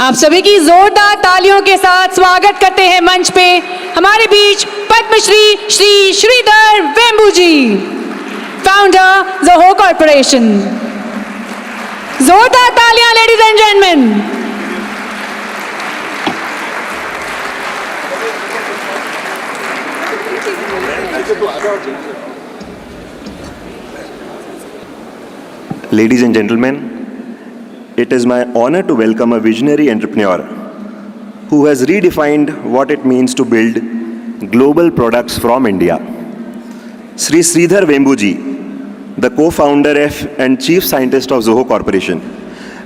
आप सभी की जोरदार तालियों के साथ स्वागत करते हैं मंच पे हमारे बीच पद्मश्री श्री श्रीधर वेम्बू जी, फाउंडर Zoho कॉर्पोरेशन। जोरदार तालियां ladies and gentleman. Ladies and gentlemen, it is my honor to welcome a visionary entrepreneur who has redefined what it means to build global products from India. Sri Sridhar Vembu ji, the co-founder and chief scientist of Zoho Corporation.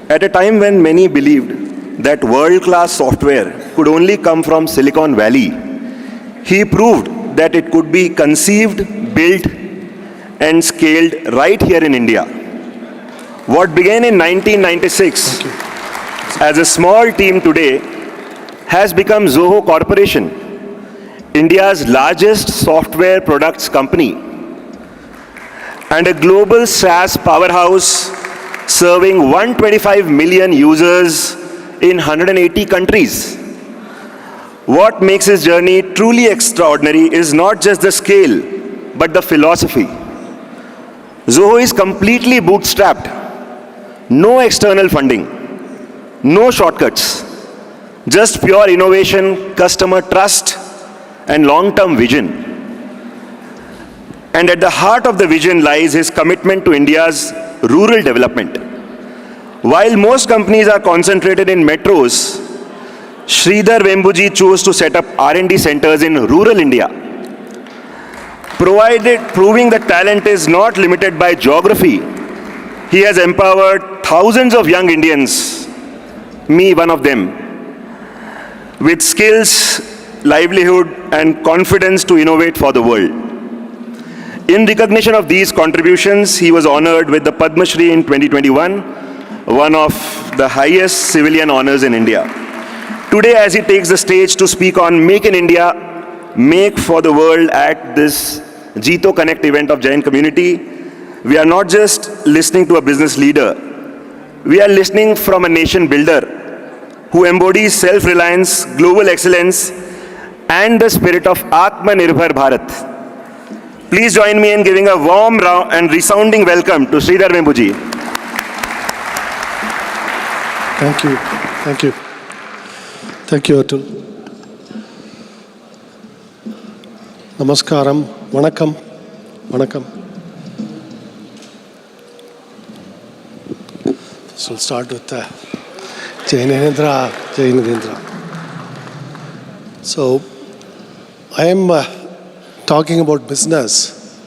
At a time when many believed that world-class software could only come from Silicon Valley, he proved that it could be conceived, built, and scaled right here in India. What began in 1996 as a small team today has become Zoho Corporation, India's largest software products company, and a global SaaS powerhouse serving 125 million users in 180 countries. What makes his journey truly extraordinary is not just the scale, but the philosophy. Zoho is completely bootstrapped. No external funding, no shortcuts, just pure innovation, customer trust, and long-term vision. And at the heart of the vision lies his commitment to India's rural development. While most companies are concentrated in metros, Sridhar Vembu ji chose to set up R&D centers in rural India, proving that talent is not limited by geography. He has empowered thousands of young Indians, me one of them, with skills, livelihood, and confidence to innovate for the world. In recognition of these contributions, he was honored with the Padmashri in 2021, one of the highest civilian honors in India. Today, as he takes the stage to speak on Make in India, Make for the World at this JITO Connect event of Jain community, we are not just listening to a business leader, we are listening from a nation builder who embodies self-reliance, global excellence, and the spirit of Atmanirbhar Bharat. Please join me in giving a warm and resounding welcome to Sridhar Vembu ji. Thank you. Thank you. Thank you, Atul. Namaskaram. Vanakkam. Vanakkam. So we'll start with Jainendra. So I am talking about business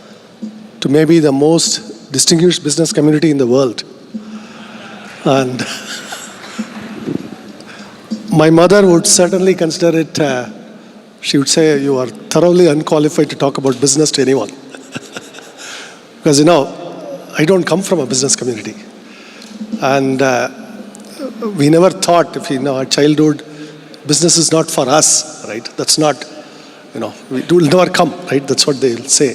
to maybe the most distinguished business community in the world. And my mother would certainly consider it, she would say, you are thoroughly unqualified to talk about business to anyone. Because, I don't come from a business community. And we never thought, if our childhood, business is not for us, right? That's not, it will never come, right? That's what they'll say.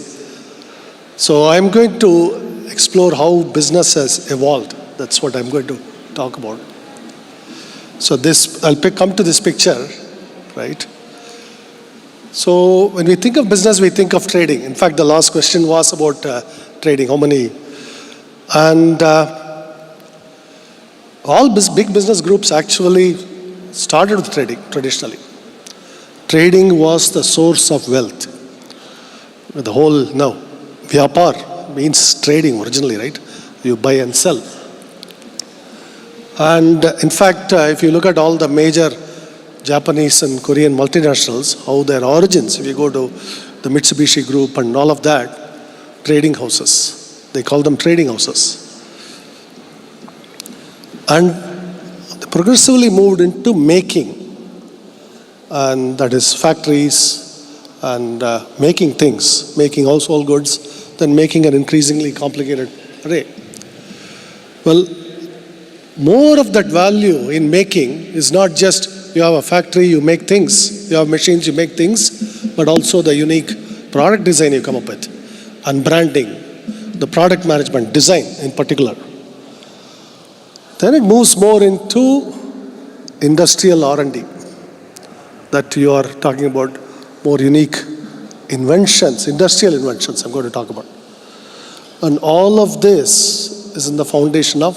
So I'm going to explore how business has evolved. That's what I'm going to talk about. So I'll come to this picture, right? So when we think of business, we think of trading. In fact, the last question was about trading, how many? And all big business groups actually started with trading traditionally. Trading was the source of wealth. The whole, vyapar means trading originally, right? You buy and sell. And in fact, if you look at all the major Japanese and Korean multinationals, how their origins, if you go to the Mitsubishi Group and all of that, trading houses. They call them trading houses. And they progressively moved into making, and that is factories and making things, making household goods, then making an increasingly complicated array. Well, more of that value in making is not just you have a factory, you make things, you have machines, you make things, but also the unique product design you come up with, and branding, the product management, design in particular. Then it moves more into industrial R&D, that you are talking about more unique inventions, industrial inventions I'm going to talk about. And all of this is in the foundation of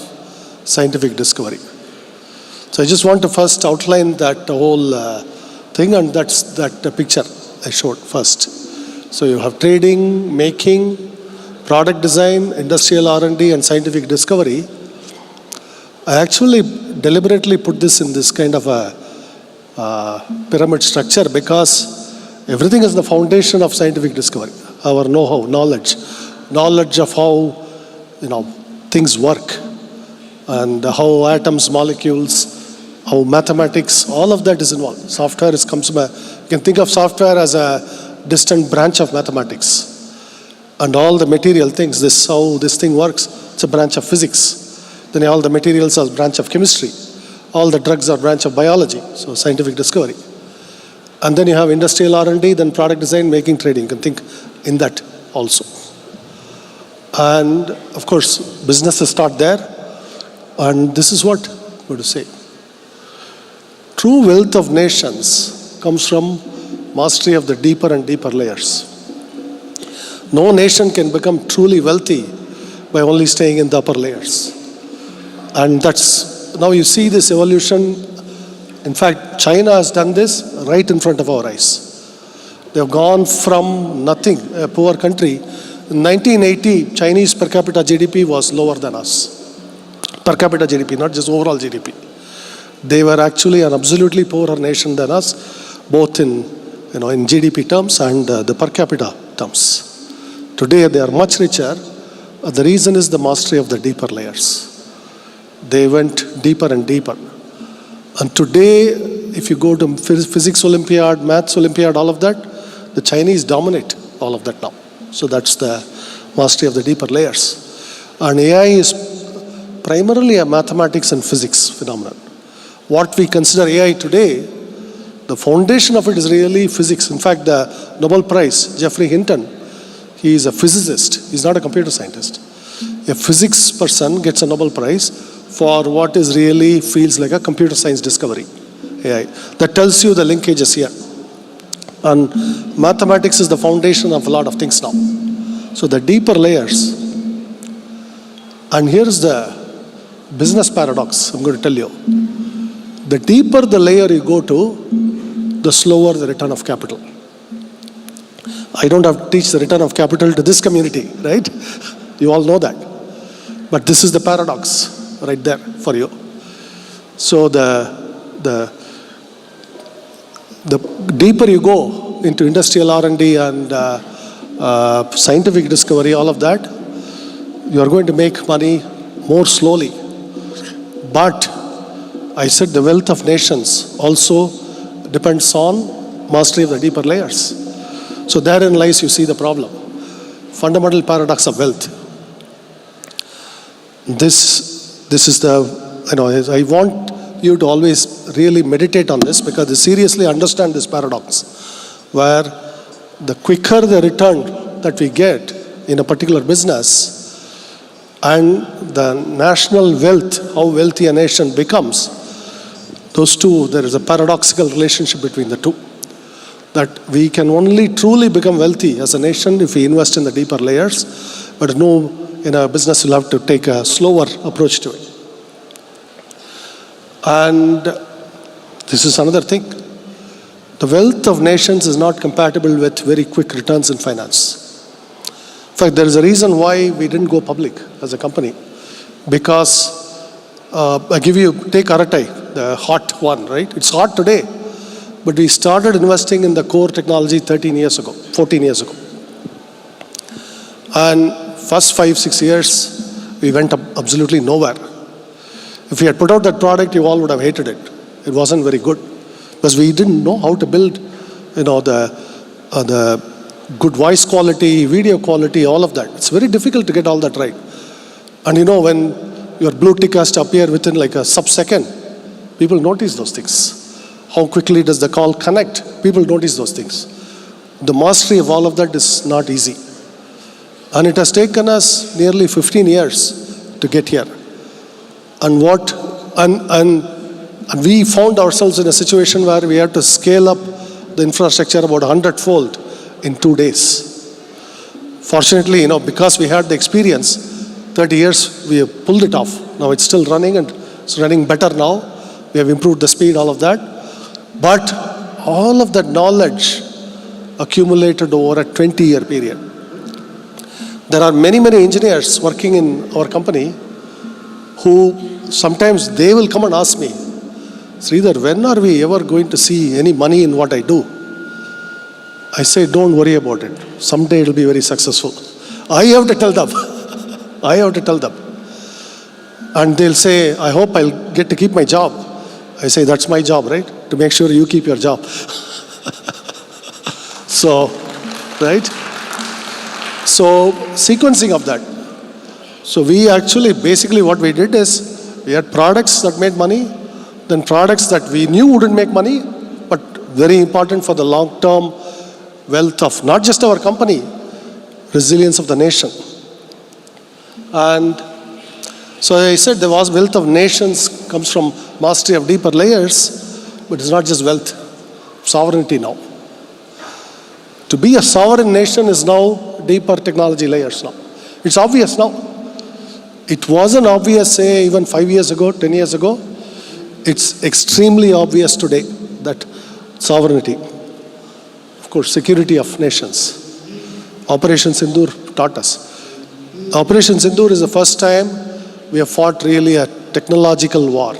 scientific discovery. So I just want to first outline that whole thing, and that's that picture I showed first. So you have trading, making, product design, industrial R&D, and scientific discovery. I actually deliberately put this in this kind of a pyramid structure because everything is the foundation of scientific discovery. Our know-how, knowledge of how things work, and how atoms, molecules, how mathematics, all of that is involved. Software comes from you can think of software as a distant branch of mathematics. And all the material things, how this thing works, it's a branch of physics. Then all the materials are a branch of chemistry. All the drugs are a branch of biology, so scientific discovery. And then you have industrial R&D, then product design, making, trading. You can think in that also. And of course, businesses start there. And this is what I'm going to say. True wealth of nations comes from mastery of the deeper and deeper layers. No nation can become truly wealthy by only staying in the upper layers. And now you see this evolution. In fact, China has done this right in front of our eyes. They have gone from nothing, a poor country. In 1980, Chinese per capita GDP was lower than us. Per capita GDP, not just overall GDP. They were actually an absolutely poorer nation than us, both in GDP terms and the per capita terms. Today they are much richer. The reason is the mastery of the deeper layers. They went deeper and deeper. And today, if you go to physics Olympiad, maths Olympiad, all of that, the Chinese dominate all of that now. So that's the mastery of the deeper layers. And AI is primarily a mathematics and physics phenomenon. What we consider AI today, the foundation of it is really physics. In fact, the Nobel Prize, Geoffrey Hinton, he is a physicist. He's not a computer scientist. A physics person gets a Nobel Prize for what is really feels like a computer science discovery, AI. That tells you the linkages here. And mathematics is the foundation of a lot of things now. So the deeper layers. And here's the business paradox I'm going to tell you. The deeper the layer you go to, the slower the return of capital. I don't have to teach the return of capital to this community, right? You all know that. But this is the paradox right there for you. So the deeper you go into industrial R&D and scientific discovery, all of that, you are going to make money more slowly. But I said the wealth of nations also depends on mastery of the deeper layers. So therein lies, you see, the problem. Fundamental paradox of wealth. This is I want you to always really meditate on this, because you seriously understand this paradox, where the quicker the return that we get in a particular business and the national wealth, how wealthy a nation becomes, those two, there is a paradoxical relationship between the two. That we can only truly become wealthy as a nation if we invest in the deeper layers, but in a business you'll have to take a slower approach to it. And this is another thing. The wealth of nations is not compatible with very quick returns in finance. In fact, there is a reason why we didn't go public as a company. Because, take Aratai, the hot one, right? It's hot today. But we started investing in the core technology 14 years ago. And first 5-6 years, we went absolutely nowhere. If we had put out that product, you all would have hated it. It wasn't very good. Because we didn't know how to build, the good voice quality, video quality, all of that. It's very difficult to get all that right. And when your blue tick has to appear within like a sub-second, people notice those things. How quickly does the call connect? People notice those things. The mastery of all of that is not easy. And it has taken us nearly 15 years to get here. And And we found ourselves in a situation where we had to scale up the infrastructure about 100-fold in 2 days. Fortunately, because we had the experience, 30 years, we have pulled it off. Now it's still running, and it's running better now. We have improved the speed, all of that. But all of that knowledge accumulated over a 20-year period. There are many, many engineers working in our company who sometimes they will come and ask me, Sridhar, when are we ever going to see any money in what I do? I say, don't worry about it. Someday it will be very successful. I have to tell them. I have to tell them. And they'll say, I hope I'll get to keep my job. I say, that's my job, right? To make sure you keep your job. So, right? So, sequencing of that. So we actually, basically what we did is, we had products that made money, then products that we knew wouldn't make money, but very important for the long-term wealth of not just our company, resilience of the nation. And so I said the wealth of nations comes from mastery of deeper layers, but it's not just wealth, sovereignty now. To be a sovereign nation is now deeper technology layers now. It's obvious now. It wasn't obvious, say, even 5 years ago, 10 years ago. It's extremely obvious today that sovereignty, of course, security of nations. Operation Sindoor taught us. Operation Sindoor is the first time we have fought really a technological war.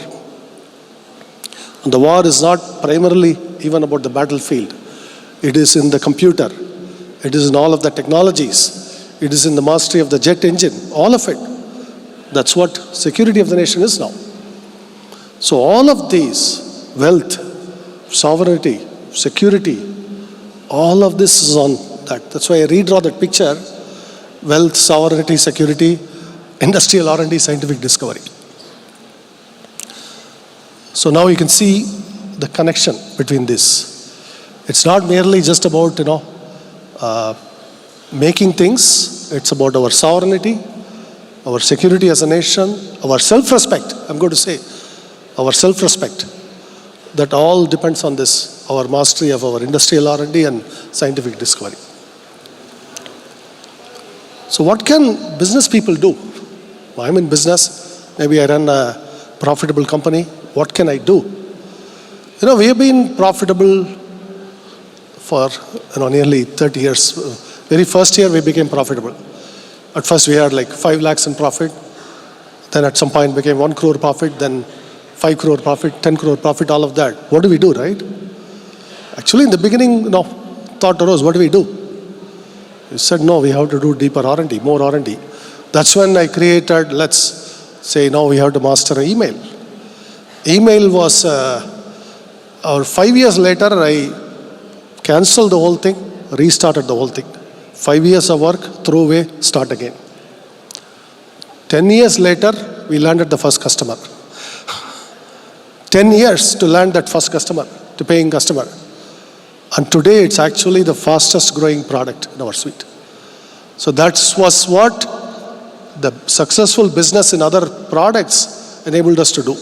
And the war is not primarily even about the battlefield. It is in the computer. It is in all of the technologies. It is in the mastery of the jet engine, all of it. That's what security of the nation is now. So all of these, wealth, sovereignty, security, all of this is on that. That's why I redraw that picture, wealth, sovereignty, security, industrial R&D, scientific discovery. So now you can see the connection between this. It's not merely just about, making things. It's about our sovereignty, our security as a nation, our self-respect. I'm going to say, our self-respect. That all depends on this, our mastery of our industrial R&D and scientific discovery. So what can business people do? I'm in business. Maybe I run a profitable company. What can I do? We have been profitable for nearly 30 years. Very first year we became profitable. At first we had like 5 lakhs in profit. Then at some point became 1 crore profit, then 5 crore profit, 10 crore profit, all of that. What do we do, right? Actually in the beginning, thought arose, what do we do? We said, no, we have to do deeper R&D, more R&D. That's when I created, let's say now we have to master email. Email was, 5 years later, I cancelled the whole thing, restarted the whole thing. 5 years of work, throw away, start again. 10 years later, we landed the first customer. 10 years to land that first customer, to paying customer. And today it's actually the fastest growing product in our suite. So that was what the successful business in other products enabled us to do.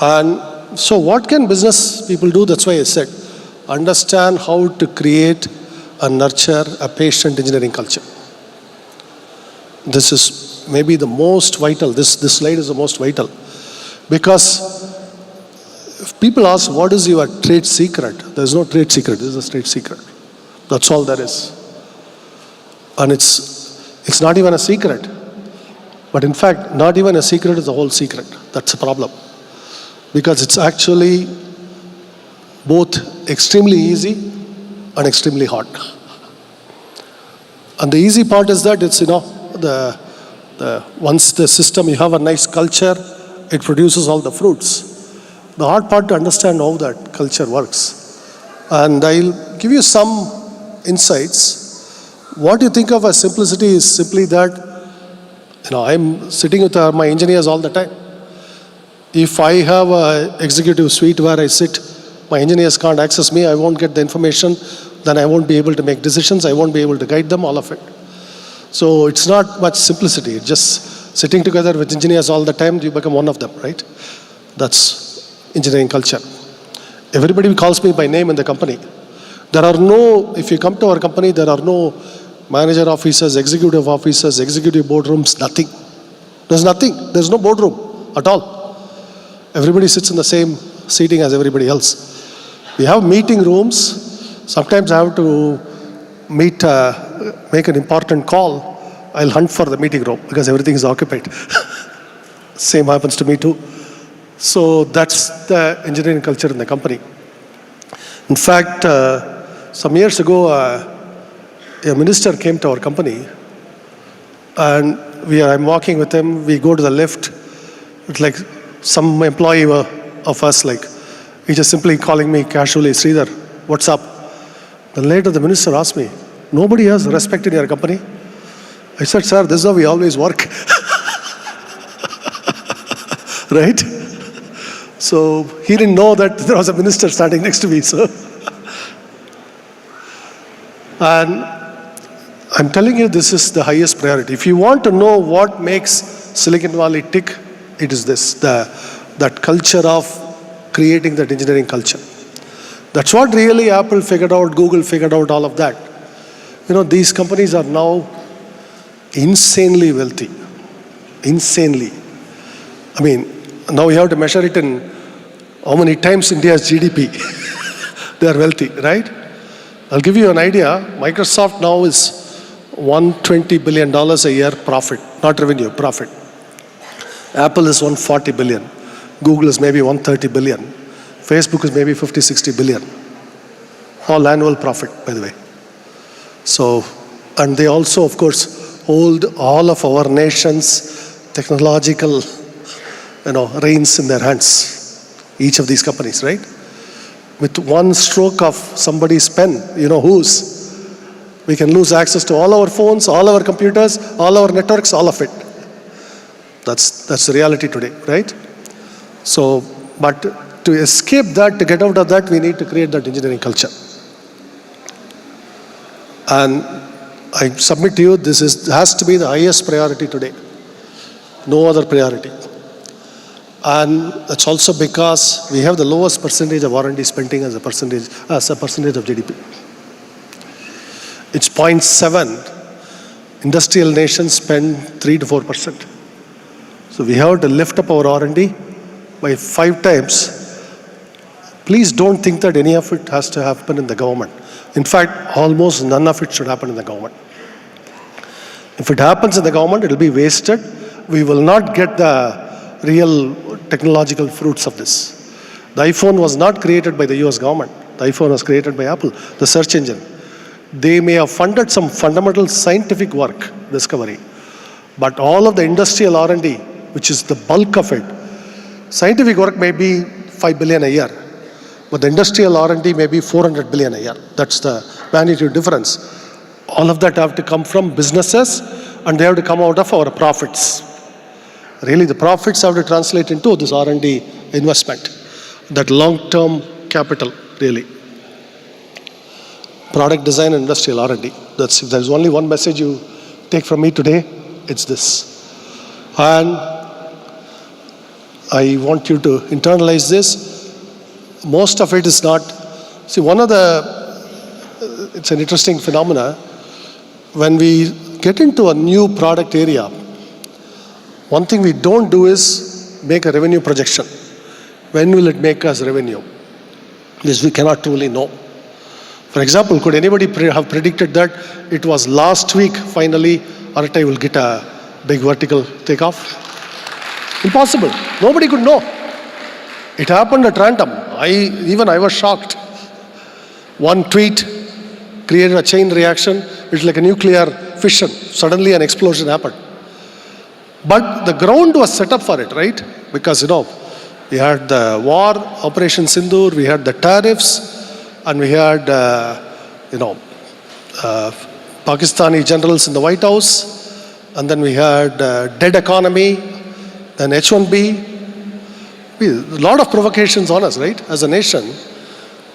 And so what can business people do? That's why I said, understand how to create and nurture a patient engineering culture. This is maybe the most vital, this slide is the most vital. Because if people ask, what is your trade secret? There's no trade secret, this is a trade secret. That's all there is. And it's not even a secret. But in fact, not even a secret is the whole secret. That's a problem. Because it's actually both extremely easy and extremely hard. And the easy part is that it's, once the system, you have a nice culture, it produces all the fruits. The hard part to understand how that culture works. And I'll give you some insights. What you think of as simplicity is simply that, I'm sitting with my engineers all the time. If I have an executive suite where I sit, my engineers can't access me, I won't get the information, then I won't be able to make decisions, I won't be able to guide them, all of it. So it's not much simplicity, just sitting together with engineers all the time, you become one of them, right? That's engineering culture. Everybody calls me by name in the company. There are no, if you come to our company, there are no manager offices, executive boardrooms, nothing. There's nothing. There's no boardroom at all. Everybody sits in the same seating as everybody else. We have meeting rooms. Sometimes I have to make an important call. I'll hunt for the meeting room because everything is occupied. Same happens to me too. So that's the engineering culture in the company. In fact, some years ago, a minister came to our company, and I'm walking with him. We go to the lift. It's like some employee of us, like, he's just simply calling me casually, Sridhar, what's up? Then later the minister asked me, nobody has respect in your company? I said, sir, this is how we always work. Right? So he didn't know that there was a minister standing next to me. So, and I'm telling you, this is the highest priority. If you want to know what makes Silicon Valley tick, it is this, that culture of creating that engineering culture. That's what really Apple figured out, Google figured out, all of that. You know, these companies are now insanely wealthy. Insanely. I mean, now we have to measure it in how many times India's GDP. They are wealthy, right? I'll give you an idea. Microsoft now is $120 billion a year profit, not revenue, profit. Apple is $140 billion. Google is maybe $130 billion. Facebook is maybe $50-60 billion. All annual profit, by the way. So, and they also, of course, hold all of our nation's technological, reins in their hands. Each of these companies, right? With one stroke of somebody's pen, whose, we can lose access to all our phones, all our computers, all our networks, all of it. That's the reality today, right? So, but to escape that, to get out of that, we need to create that engineering culture. And I submit to you, this has to be the highest priority today. No other priority. And that's also because we have the lowest percentage of R&D spending as a percentage of GDP. It's 0.7. Industrial nations spend 3 to 4%. So we have to lift up our R&D by 5 times. Please don't think that any of it has to happen in the government. In fact, almost none of it should happen in the government. If it happens in the government, it will be wasted. We will not get the real technological fruits of this. The iPhone was not created by the US government. The iPhone was created by Apple, the search engine. They may have funded some fundamental scientific work, discovery, but all of the industrial R&D, which is the bulk of it, scientific work may be 5 billion a year, but the industrial R&D may be 400 billion a year. That's the magnitude difference. All of that have to come from businesses, and they have to come out of our profits. Really, the profits have to translate into this R&D investment, that long-term capital, really. Product design and industrial R&D. If there's only one message you take from me today, it's this. And I want you to internalize this. Most of it is not, see, it's an interesting phenomena. When we get into a new product area, one thing we don't do is make a revenue projection. When will it make us revenue? This we cannot truly know. For example, could anybody have predicted that it was last week, finally, Artai will get a big vertical takeoff? Impossible. Nobody could know. It happened at random. I was shocked. One tweet created a chain reaction. It's like a nuclear fission. Suddenly an explosion happened. But the ground was set up for it, right? Because, we had the war, Operation Sindoor, we had the tariffs, and we had, Pakistani generals in the White House, and then we had dead economy, then H-1B. A lot of provocations on us, right, as a nation.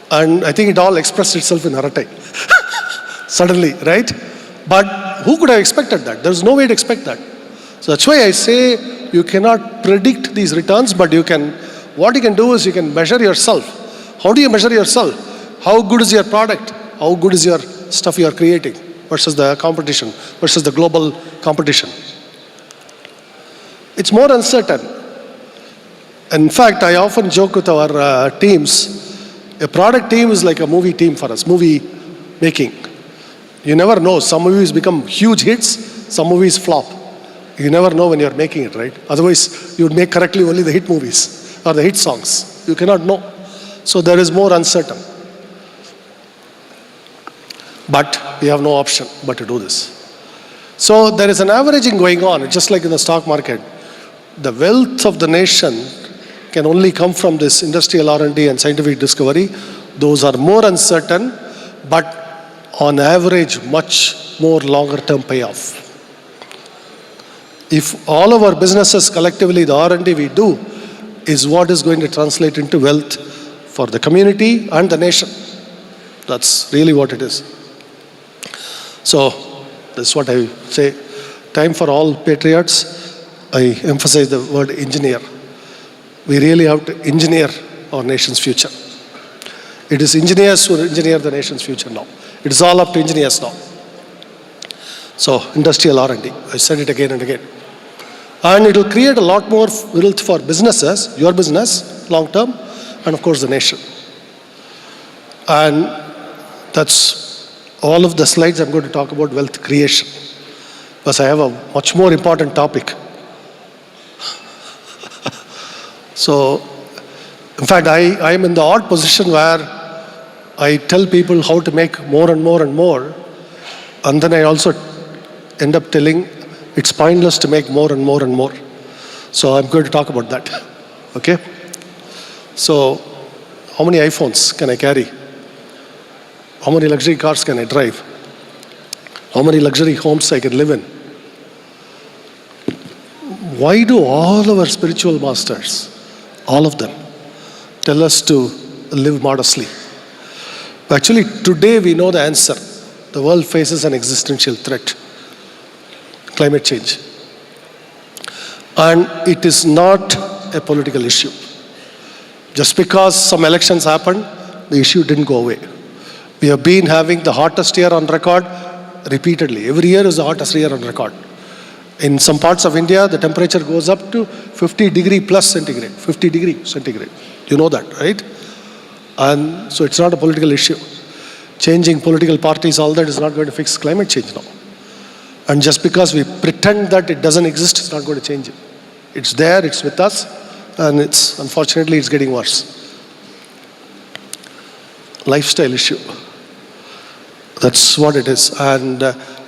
And I think it all expressed itself in Aratai. Suddenly, right? But who could have expected that? There's no way to expect that. So that's why I say you cannot predict these returns, but you can What you can do is you can measure yourself. How do you measure yourself? How good is your product? How good is your stuff you are creating versus the competition, versus the global competition? It's more uncertain. In fact, I often joke with our teams, a product team is like a movie team for us, movie making. You never know. Some movies become huge hits, some movies flop. You never know when you're making it, right? Otherwise, you would make correctly only the hit movies or the hit songs. You cannot know. So there is more uncertain. But we have no option but to do this. So there is an averaging going on, just like in the stock market. The wealth of the nation can only come from this industrial R&D and scientific discovery. Those are more uncertain, but on average, much more longer term payoff. If all of our businesses collectively, the R&D we do, is what is going to translate into wealth for the community and the nation. That's really what it is. So, this is what I say. Time for all patriots. I emphasize the word engineer. We really have to engineer our nation's future. It is engineers who engineer the nation's future now. It is all up to engineers now. So, industrial R&D. I said it again and again. And it will create a lot more wealth for businesses, your business, long term, and of course the nation. And that's all of the slides I'm going to talk about wealth creation. Because I have a much more important topic. So, in fact, I am in the odd position where I tell people how to make more and more and more, and then I also end up telling it's pointless to make more and more and more. So I'm going to talk about that. Okay? So, how many iPhones can I carry? How many luxury cars can I drive? How many luxury homes I can live in? Why do all our spiritual masters, all of them, tell us to live modestly? Actually, today we know the answer. The world faces an existential threat. Climate change. And it is not a political issue. Just because some elections happened, the issue didn't go away. We have been having the hottest year on record repeatedly. Every year is the hottest year on record. In some parts of India, the temperature goes up to 50 degree plus centigrade, 50 degree centigrade. You know that, right? And so it's not a political issue. Changing political parties, all that is not going to fix climate change now. And just because we pretend that it doesn't exist, it's not going to change it. It's there, it's with us, and unfortunately it's getting worse. Lifestyle issue. That's what it is. And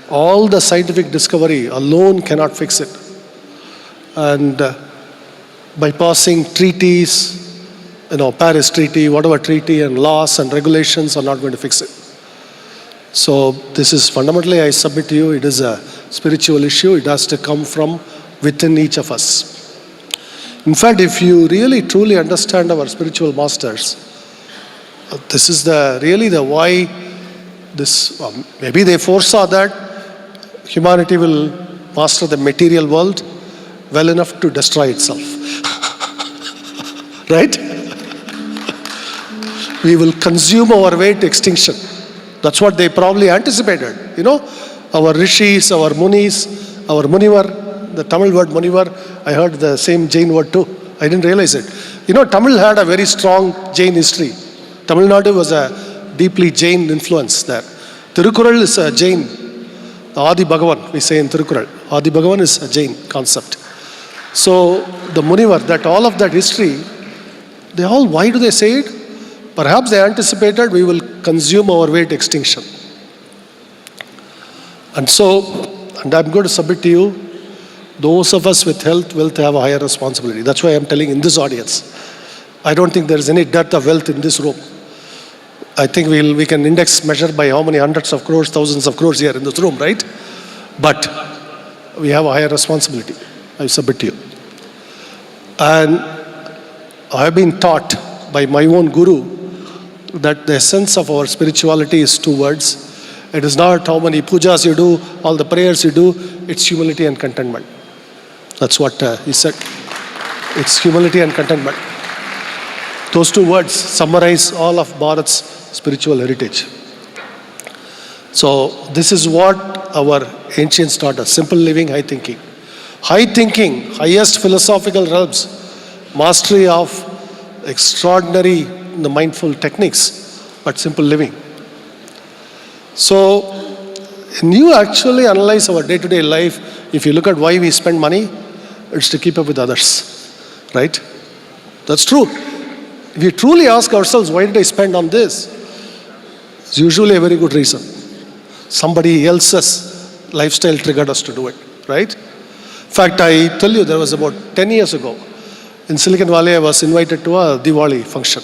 all the scientific discovery alone cannot fix it. And by passing treaties, Paris Treaty, whatever treaty, and laws and regulations are not going to fix it. So this is fundamentally, I submit to you, it is a spiritual issue. It has to come from within each of us. In fact, if you really truly understand our spiritual masters, this is really the why this, maybe they foresaw that humanity will master the material world well enough to destroy itself. Right? We will consume our way to extinction. That's what they probably anticipated. Our rishis, our munis, our munivar, the Tamil word munivar, I heard the same Jain word too. I didn't realize it. Tamil had a very strong Jain history. Tamil Nadu was a deeply Jain influence there. Tirukural is a Jain. Adi Bhagavan, we say in Tirukural. Adi Bhagavan is a Jain concept. So the munivar, all of that history, why do they say it? Perhaps they anticipated we will consume our way to extinction. And I'm going to submit to you, those of us with health, wealth have a higher responsibility. That's why I'm telling in this audience. I don't think there is any dearth of wealth in this room. I think we can index measure by how many hundreds of crores, thousands of crores here in this room, right? But we have a higher responsibility. I submit to you. And I have been taught by my own guru that the essence of our spirituality is two words. It is not how many pujas you do, all the prayers you do, it's humility and contentment. That's what he said. It's humility and contentment. Those two words summarize all of Bharat's spiritual heritage. So this is what our ancients taught us: simple living, high thinking. High thinking, highest philosophical realms, mastery of extraordinary mindful techniques, but simple living. So when you actually analyze our day-to-day life, if you look at why we spend money, it's to keep up with others, right? That's true. If you truly ask ourselves, why did I spend on this? It's usually a very good reason. Somebody else's lifestyle triggered us to do it, right? In fact, I tell you, there was about 10 years ago, in Silicon Valley, I was invited to a Diwali function.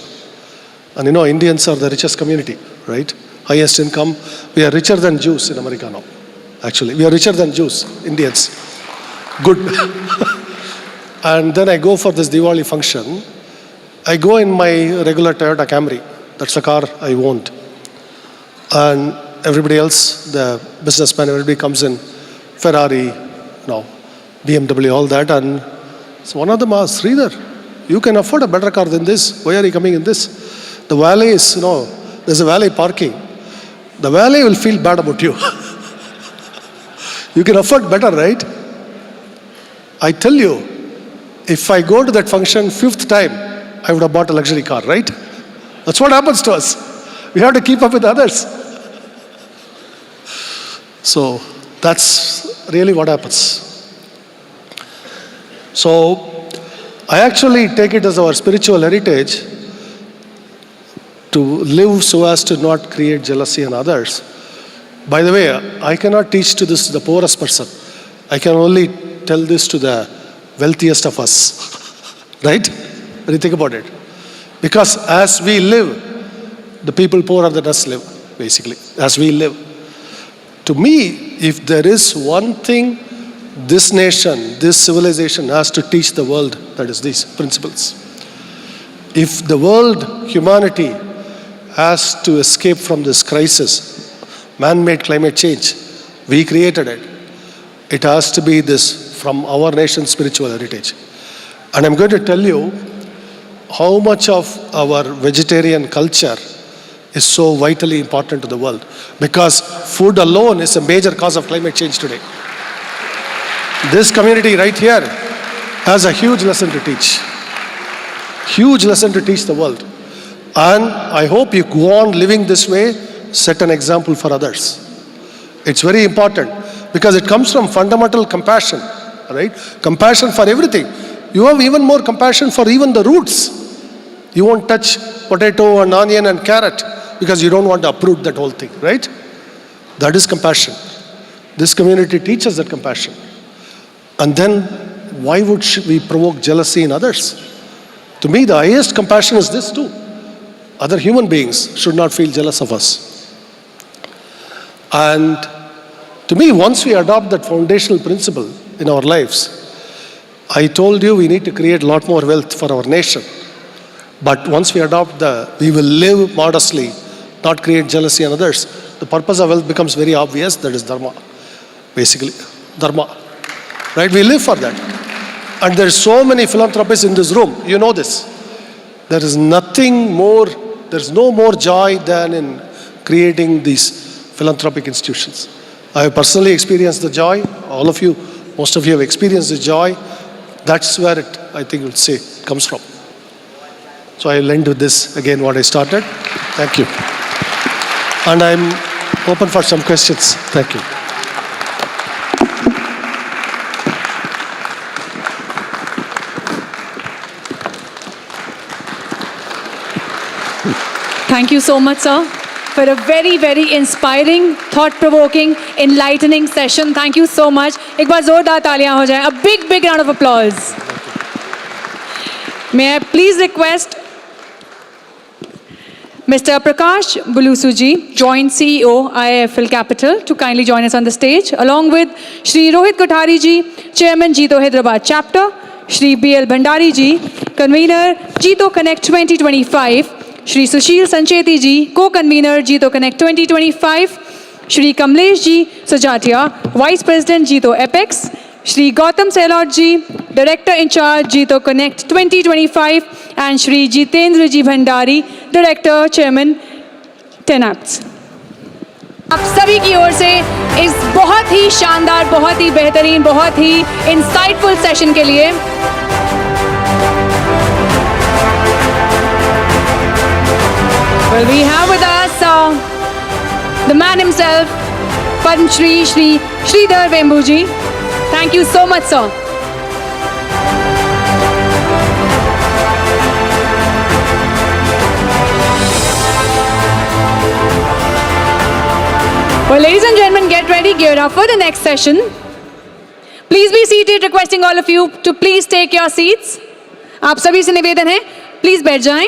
And you know, Indians are the richest community, right? Highest income. We are richer than Jews in America now. Actually, we are richer than Jews, Indians. Good. And then I go for this Diwali function. I go in my regular Toyota Camry. That's the car I owned. And everybody else, the businessman, everybody comes in Ferrari, BMW, all that. And so one of them asked, Sridhar, you can afford a better car than this. Why are you coming in this? The valet is, there's a valet parking. The valet will feel bad about you. You can afford better, right? I tell you, if I go to that function 5th time, I would have bought a luxury car, right? That's what happens to us. We have to keep up with others. So that's really what happens. So I actually take it as our spiritual heritage to live so as to not create jealousy in others. By the way, I cannot teach to this the poorest person. I can only tell this to the wealthiest of us. Right? When you think about it. Because as we live, the people poorer than us live, basically. As we live. To me, if there is one thing this nation, this civilization has to teach the world, that is these principles. If the world, humanity, has to escape from this crisis, man-made climate change, we created it. It has to be this from our nation's spiritual heritage. And I'm going to tell you how much of our vegetarian culture is so vitally important to the world. Because food alone is a major cause of climate change today. This community right here has a huge lesson to teach. Huge lesson to teach the world. And I hope you go on living this way, set an example for others. It's very important because it comes from fundamental compassion, right? Compassion for everything. You have even more compassion for even the roots. You won't touch potato and onion and carrot because you don't want to uproot that whole thing, right? That is compassion. This community teaches that compassion. And then why would we provoke jealousy in others? To me, the highest compassion is this too. Other human beings should not feel jealous of us. And to me, once we adopt that foundational principle in our lives, I told you we need to create a lot more wealth for our nation. But once we adopt we will live modestly, not create jealousy in others. The purpose of wealth becomes very obvious, that is dharma. Basically, dharma. Right? We live for that. And there's so many philanthropists in this room. You know this. There is no more joy than in creating these philanthropic institutions. I have personally experienced the joy. All of you, most of you have experienced the joy. That's where it, I think, would say, comes from. So I'll end with this again, what I started. Thank you. And I'm open for some questions. Thank you. Thank you so much, sir, for a very, very inspiring, thought-provoking, enlightening session. Thank you so much. एक बार जोरदार तालियां हो जाएं. A big, big round of applause. May I please request Mr. Prakash Bulusuji, Joint CEO, IIFL Capital, to kindly join us on the stage, along with Shri Rohit Kothari ji, Chairman JITO Hyderabad Chapter, Shri B.L. Bhandari ji, Convener JITO Connect 2025, Shri Sushil Sancheti ji, Co-Convener JITO Connect 2025, Shri Kamlesh ji Sujatia, Vice President JITO Apex, Shri Gautam Sehlot ji, Director in charge JITO Connect 2025, and Shri Jitendra ji Bhandari, Director Chairman TENAPS. आप सभी की ओर से इस बहुत ही शानदार, बहुत ही बेहतरीन, बहुत ही इंसाइटफुल सेशन के लिए well, we have with us the man himself, Padmashri Sridhar Vembu ji. Thank you so much, sir. Well, ladies and gentlemen, get ready, gear up for the next session. Please be seated, requesting all of you to please take your seats. आप सभी से निवेदन है, please बैठ जाएं.